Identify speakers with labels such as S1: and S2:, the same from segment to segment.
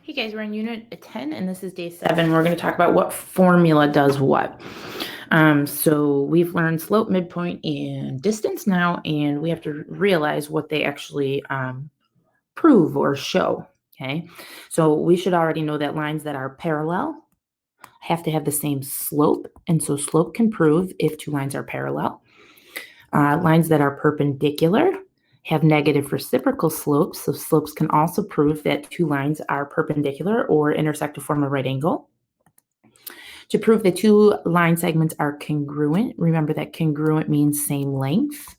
S1: Hey guys, we're in Unit 10 and this is day 7. We're going to talk about what formula does what. So we've learned slope, midpoint, and distance now, and we have to realize what they actually prove or show. Okay, so we should already know that lines that are parallel have to have the same slope, and so slope can prove if two lines are parallel. Lines that are perpendicular have negative reciprocal slopes, so slopes can also prove that two lines are perpendicular or intersect to form a right angle. To prove that two line segments are congruent, remember that congruent means same length,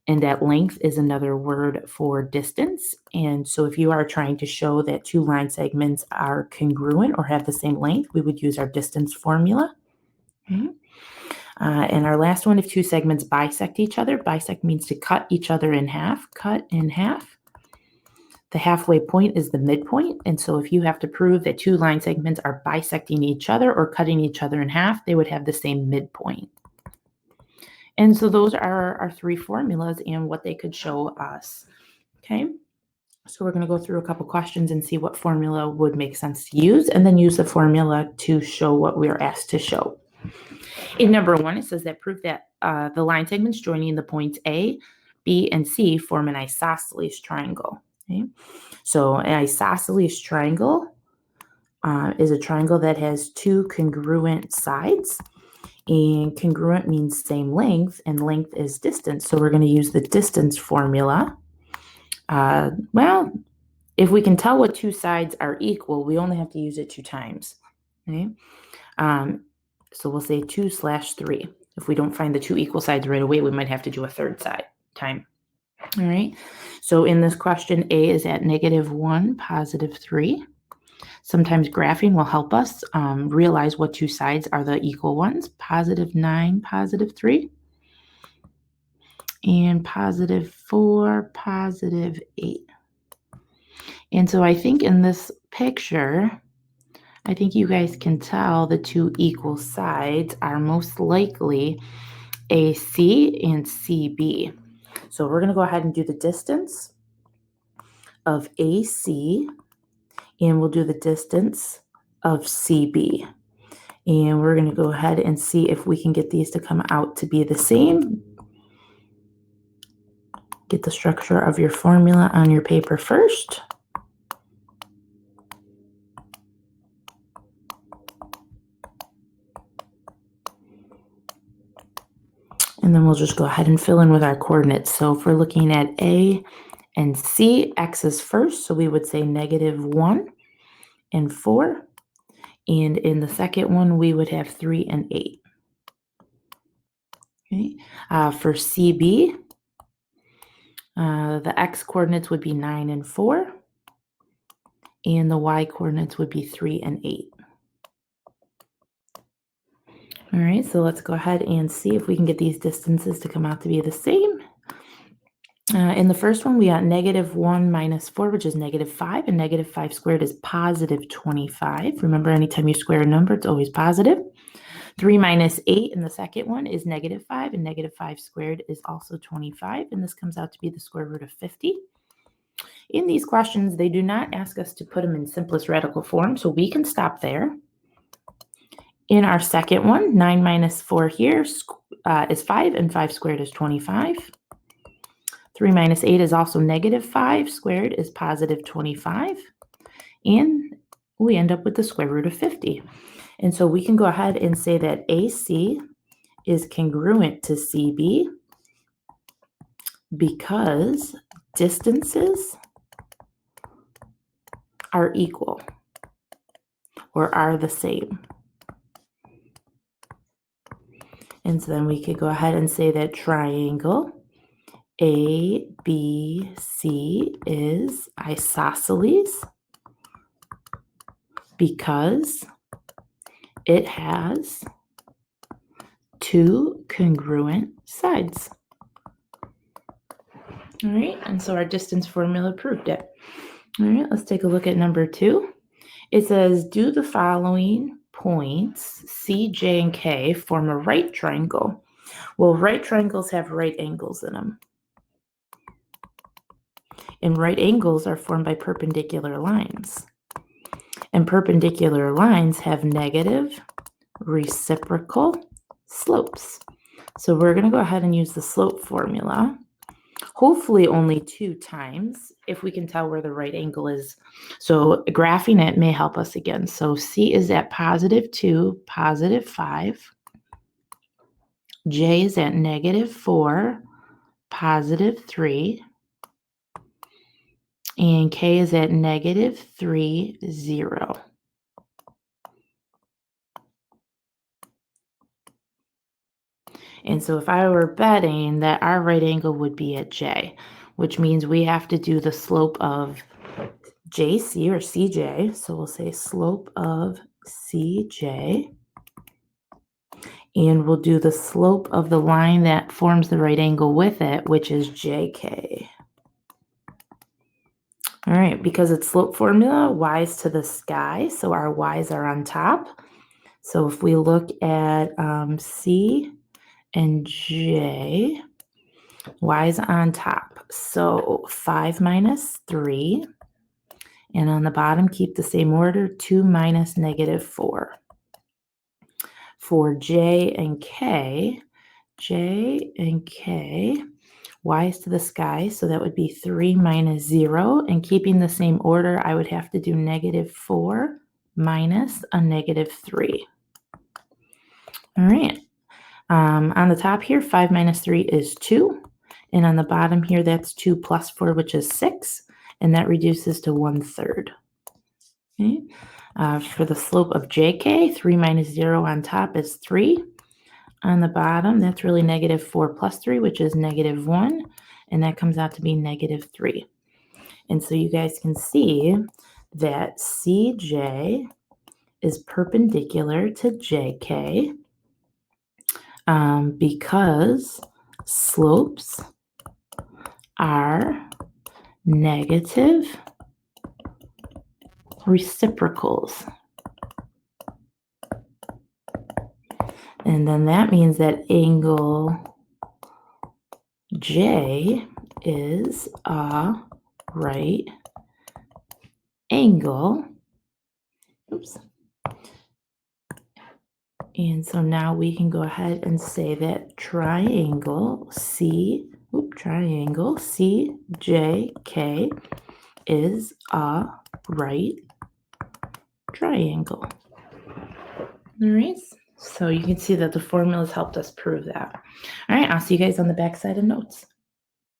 S1: and that length is another word for distance. And so if you are trying to show that two line segments are congruent or have the same length, we would use our distance formula. Okay. And our last one, if two segments bisect each other, bisect means to cut each other in half, cut in half. The halfway point is the midpoint. And so if you have to prove that two line segments are bisecting each other or cutting each other in half, they would have the same midpoint. And so those are our three formulas and what they could show us. Okay. So we're going to go through a couple questions and see what formula would make sense to use, and then use the formula to show what we are asked to show. In number 1, it says that prove that the line segments joining the points A, B, and C form an isosceles triangle. Okay? So an isosceles triangle is a triangle that has two congruent sides, and congruent means same length, and length is distance. So we're going to use the distance formula. Well, if we can tell what two sides are equal, we only have to use it 2 times. Okay? So we'll say 2/3. If we don't find the two equal sides right away, we might have to do a third side time. All right. So in this question, A is at -1, +3. Sometimes graphing will help us realize what two sides are the equal ones. +9, +3. And +4, +8. And so I think in this picture, I think you guys can tell the two equal sides are most likely AC and CB. So we're going to go ahead and do the distance of AC, and we'll do the distance of CB. And we're going to go ahead and see if we can get these to come out to be the same. Get the structure of your formula on your paper first. And then we'll just go ahead and fill in with our coordinates. So if we're looking at A and C, X is first. So we would say -1 and 4. And in the second one, we would have 3 and 8. Okay. For CB, the X coordinates would be 9 and 4. And the Y coordinates would be 3 and 8. All right, so let's go ahead and see if we can get these distances to come out to be the same. In the first one, we got -1 minus 4, which is -5, and -5 squared is +25. Remember, anytime you square a number, it's always positive. 3 minus 8 in the second one is -5, and -5 squared is also 25, and this comes out to be the square root of 50. In these questions, they do not ask us to put them in simplest radical form, so we can stop there. In our second one, 9 minus 4 here is 5, and 5 squared is 25. 3 minus 8 is also -5 squared is +25. And we end up with the square root of 50. And so we can go ahead and say that AC is congruent to CB because distances are equal or are the same. And so then we could go ahead and say that triangle ABC is isosceles because it has two congruent sides. All right, and so our distance formula proved it. All right, let's take a look at number 2. It says, do the following points, C, J, and K, form a right triangle. Well, right triangles have right angles in them. And right angles are formed by perpendicular lines. And perpendicular lines have negative reciprocal slopes. So we're going to go ahead and use the slope formula. Hopefully only 2 times if we can tell where the right angle is. So graphing it may help us again. So C is at +2, +5. J is at -4, +3. And K is at -3, 0. And so if I were betting that our right angle would be at J, which means we have to do the slope of JC or CJ. So we'll say slope of CJ. And we'll do the slope of the line that forms the right angle with it, which is JK. All right, because it's slope formula, y's to the sky. So our y's are on top. So if we look at C and J, y's on top. So 5 minus 3. And on the bottom, keep the same order, 2 minus -4. For J and K, y's to the sky, so that would be 3 minus 0. And keeping the same order, I would have to do -4 minus a -3. All right. On the top here, 5 minus 3 is 2. And on the bottom here, that's 2 plus 4, which is 6. And that reduces to 1/3. Okay. For the slope of JK, 3 minus 0 on top is 3. On the bottom, that's really -4 plus 3, which is -1. And that comes out to be -3. And so you guys can see that CJ is perpendicular to JK because slopes are negative reciprocals. And then that means that angle J is a right angle. Oops. And so now we can go ahead and say that triangle CJK is a right triangle. All right. So you can see that the formulas helped us prove that. All right. I'll see you guys on the back side of notes.